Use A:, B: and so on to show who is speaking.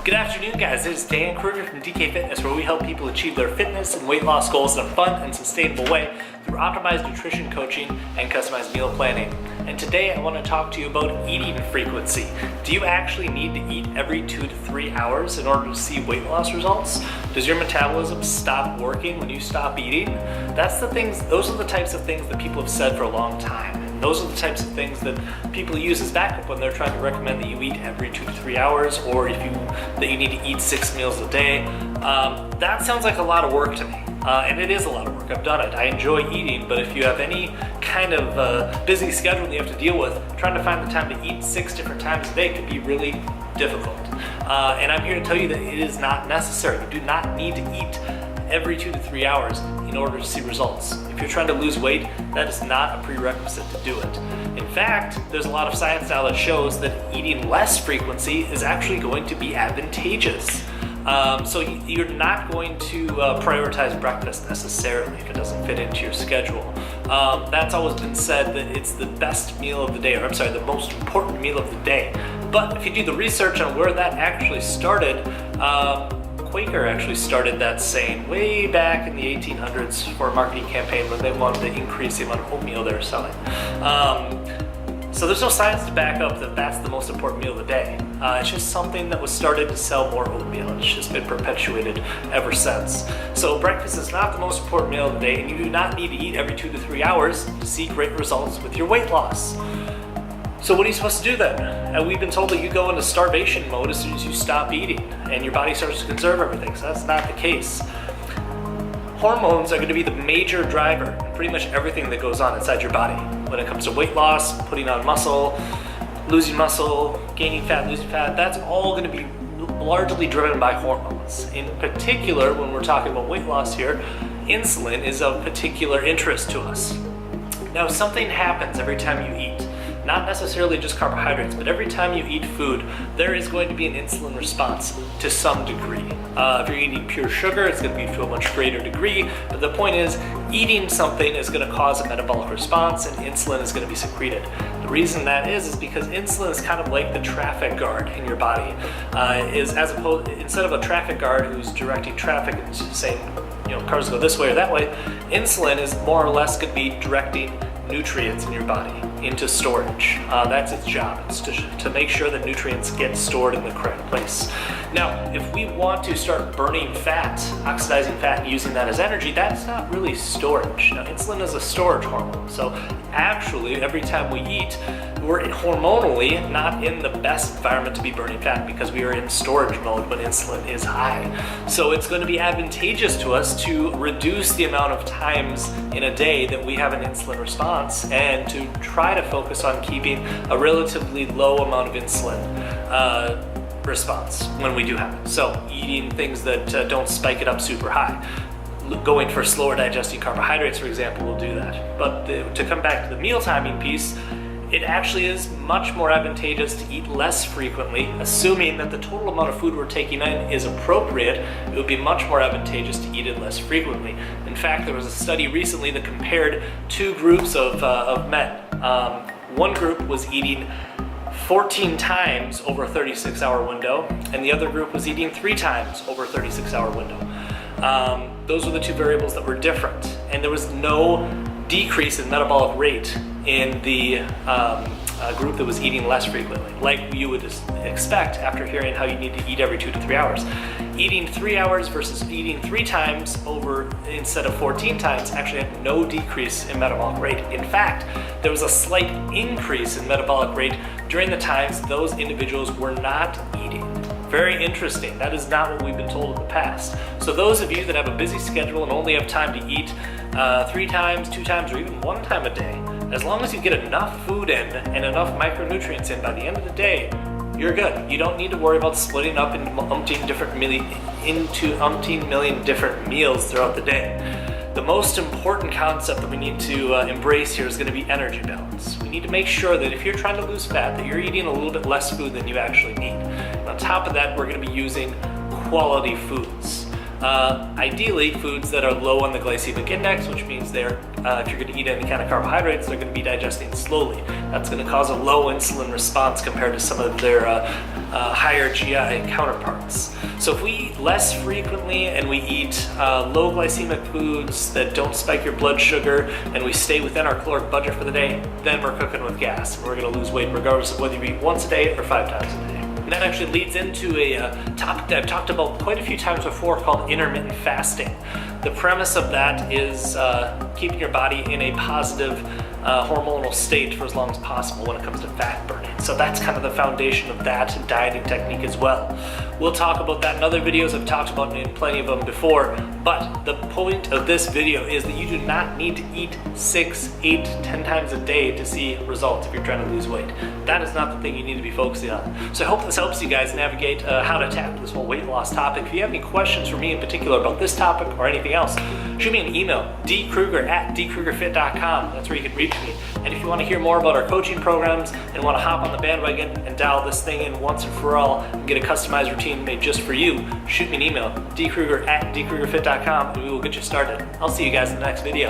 A: Good afternoon, guys. This is Dan Kruger from DK Fitness, where we help people achieve their fitness and weight loss goals in a fun and sustainable way through optimized nutrition coaching and customized meal planning. And today I want to talk to you about eating frequency. Do you actually need to eat every 2 to 3 hours in order to see weight loss results? Does your metabolism stop working when you stop eating? Those are the types of things that people have said for a long time. Those are the types of things that people use as backup when they're trying to recommend that you eat every 2 to 3 hours, or that you need to eat 6 meals a day. That sounds like a lot of work to me, and it is a lot of work. I've done it. I enjoy eating, but if you have any kind of busy schedule that you have to deal with, trying to find the time to eat 6 different times a day could be really difficult. And I'm here to tell you that it is not necessary. You do not need to eat every 2 to 3 hours in order to see results. If you're trying to lose weight, that is not a prerequisite to do it. In fact, there's a lot of science now that shows that eating less frequency is actually going to be advantageous. So you're not going to prioritize breakfast necessarily if it doesn't fit into your schedule. That's always been said that it's the best meal of the day, the most important meal of the day. But if you do the research on where that actually started, Quaker actually started that saying way back in the 1800s for a marketing campaign when they wanted to increase the amount of oatmeal they were selling. So there's no science to back up that that's the most important meal of the day. It's just something that was started to sell more oatmeal. It's just been perpetuated ever since. So breakfast is not the most important meal of the day, and you do not need to eat every 2 to 3 hours to see great results with your weight loss. So what are you supposed to do then? And we've been told that you go into starvation mode as soon as you stop eating and your body starts to conserve everything. So that's not the case. Hormones are going to be the major driver in pretty much everything that goes on inside your body. When it comes to weight loss, putting on muscle, losing muscle, gaining fat, losing fat, that's all going to be largely driven by hormones. In particular, when we're talking about weight loss here, insulin is of particular interest to us. Now, something happens every time you eat. Not necessarily just carbohydrates, but every time you eat food, there is going to be an insulin response to some degree. If you're eating pure sugar, it's going to be to a much greater degree, but the point is, eating something is going to cause a metabolic response and insulin is going to be secreted. The reason that is because insulin is kind of like the traffic guard in your body. Instead of a traffic guard who's directing traffic and saying, cars go this way or that way, insulin is more or less going to be directing nutrients in your body into storage. That's its job. It's to make sure that nutrients get stored in the correct place. Now, if we want to start burning fat, oxidizing fat and using that as energy, that's not really storage. Now, insulin is a storage hormone. So actually, every time we eat, we're hormonally not in the best environment to be burning fat because we are in storage mode when insulin is high. So it's going to be advantageous to us to reduce the amount of times in a day that we have an insulin response and to try to focus on keeping a relatively low amount of insulin response when we do have it. So eating things that don't spike it up super high. Going for slower digesting carbohydrates, for example, will do that. But to come back to the meal timing piece, it actually is much more advantageous to eat less frequently, assuming that the total amount of food we're taking in is appropriate. It would be much more advantageous to eat it less frequently. In fact, there was a study recently that compared 2 groups of men. One group was eating 14 times over a 36-hour window, and the other group was eating 3 times over a 36-hour window. Those were the 2 variables that were different, and there was no decrease in metabolic rate in the group that was eating less frequently, like you would expect after hearing how you need to eat every 2 to 3 hours. Eating 3 hours versus eating 3 times instead of 14 times actually had no decrease in metabolic rate. In fact, there was a slight increase in metabolic rate during the times those individuals were not eating. Very interesting. That is not what we've been told in the past. So those of you that have a busy schedule and only have time to eat 3 times, 2 times, or even 1 time a day, as long as you get enough food in and enough micronutrients in by the end of the day, you're good. You don't need to worry about splitting up into umpteen million different meals throughout the day. The most important concept that we need to embrace here is going to be energy balance. We need to make sure that if you're trying to lose fat, that you're eating a little bit less food than you actually need. And on top of that, we're going to be using quality foods. Ideally, foods that are low on the glycemic index, which means they're, if you're going to eat any kind of carbohydrates, they're going to be digesting slowly. That's going to cause a low insulin response compared to some of their higher GI counterparts. So if we eat less frequently and we eat low glycemic foods that don't spike your blood sugar, and we stay within our caloric budget for the day, then we're cooking with gas. And we're going to lose weight regardless of whether you eat once a day or 5 times a day. And that actually leads into a topic that I've talked about quite a few times before called intermittent fasting. The premise of that is keeping your body in a positive hormonal state for as long as possible when it comes to fat burning. So that's kind of the foundation of that dieting technique as well. We'll talk about that in other videos. I've talked about it in plenty of them before, but the point of this video is that you do not need to eat 6, 8, 10 times a day to see results if you're trying to lose weight. That is not the thing you need to be focusing on. So I hope this helps you guys navigate how to tackle this whole weight loss topic. If you have any questions for me in particular about this topic or anything else, shoot me an email, dkruger@dkrugerfit.com. That's where you can reach me. And if you want to hear more about our coaching programs and want to hop on the bandwagon and dial this thing in once and for all and get a customized routine made just for you, shoot me an email, dkruger@dkrugerfit.com, and we will get you started. I'll see you guys in the next video.